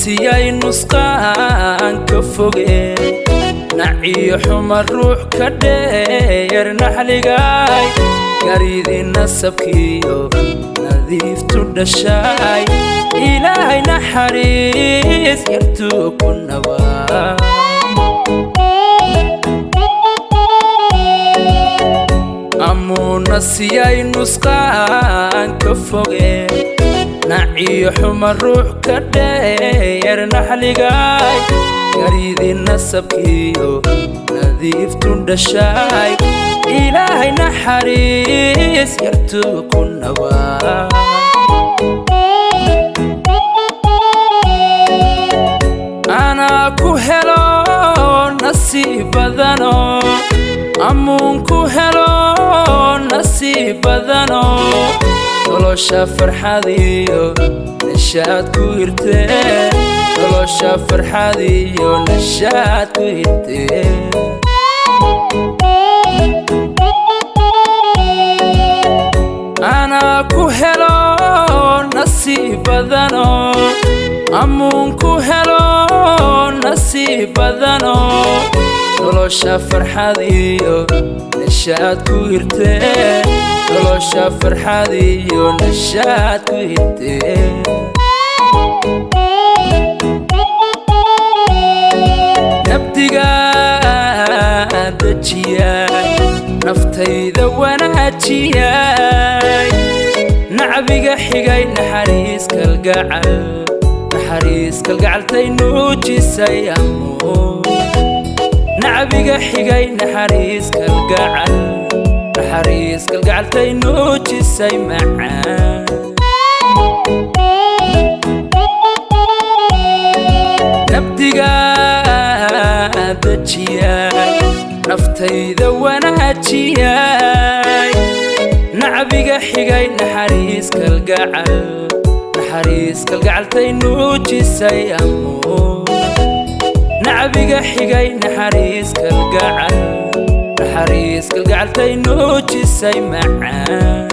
نسيي نسقان كفوقي نعي حمر روح كدير نحلقاي قريد النسبكيو نذيف تدشاي إلهي نحريس يرتوك النبا أمو نسيي نسقان كفوقي نعي حمر روح كدير نحلقاي قريد النسبكيو نذيف تدشاي إلهي نحريس يرتوك النبا أنا كهلو نصيب بدنو أمون كهلو نصيب بدنو nolosha farxadiyo nashaad ku hirtee nolosha farxadiyo nashaad ku hirtee ana ku helo nasiib badano amun ku helo nasiib badano nolosha farxadiyo nashaad ku hirtee nolosha farxadiyo nashaad ku hirtee nabdiga dajiyay naftayda wanaajiyay nacbiga xigay naxariis kalgacaltay nuujisay amoo nacbiga xigay naxariis kalgacal نحريس كالقعلتي نوجسي معان نبديقا دجياي نفتيدا وناجياي نعبيقا حيقاي نحريس كالقعلتي نوجسي أمو نعبيقا حيقاي نحريس كالقعل نحريس كالقعلتي نوجسي معان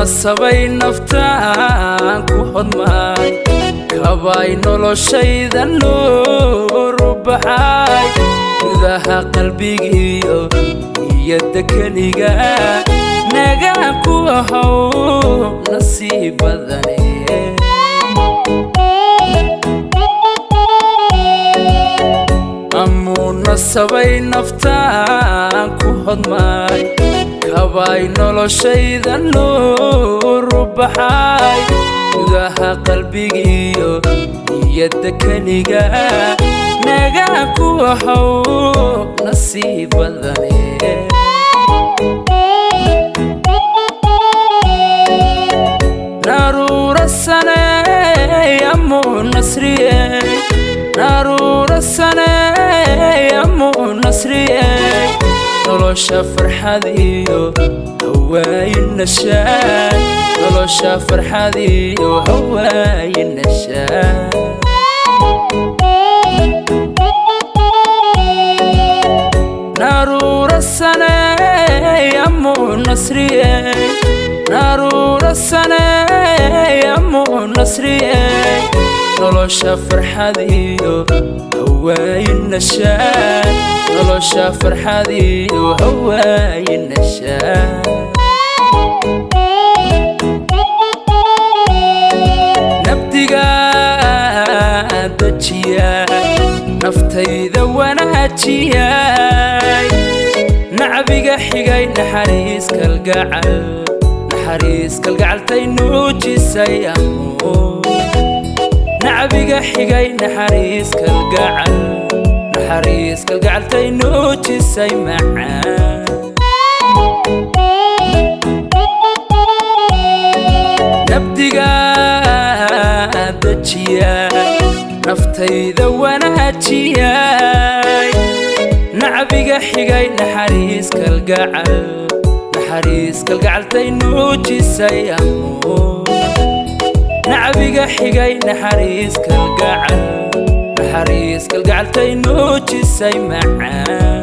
نصبي نفتان كحضماي كباي نولو شيدا نور بحاي ذاها قلبي يدك ليقا نقا كوهو نصيب ذني أمو نصبي نفتان كحضماي كباي نولو شيدا نور بحاي ذاها قلبي يدك ليقا نقا كوهو نصيب ذني نارور السنة يمو نصري نارور السنة يمو نصري nolosha farxadiyo hawaayi nashaad nolosha farxadiyo hawaayi nashaad نارور السنة يمو نصري نارور السنة يمو نصري nolosha farxadiyo hawaayi nashaad nolosha farxadiyo hawaayi nashaad nabdiga dajiyay naftayda wanaajiyay nacbiga xigay naxariis kalgacaltay nuujisay amoo نعبيقا حيقاي نحريس كالقعلتي نوجسي معان axdiga dajiyay naftayda wanaajiyay nacbiga xigay naxariis kalgacaltay nuujisay amoon nacbiga xigay naxariis kalgacaltay nuujisay macaan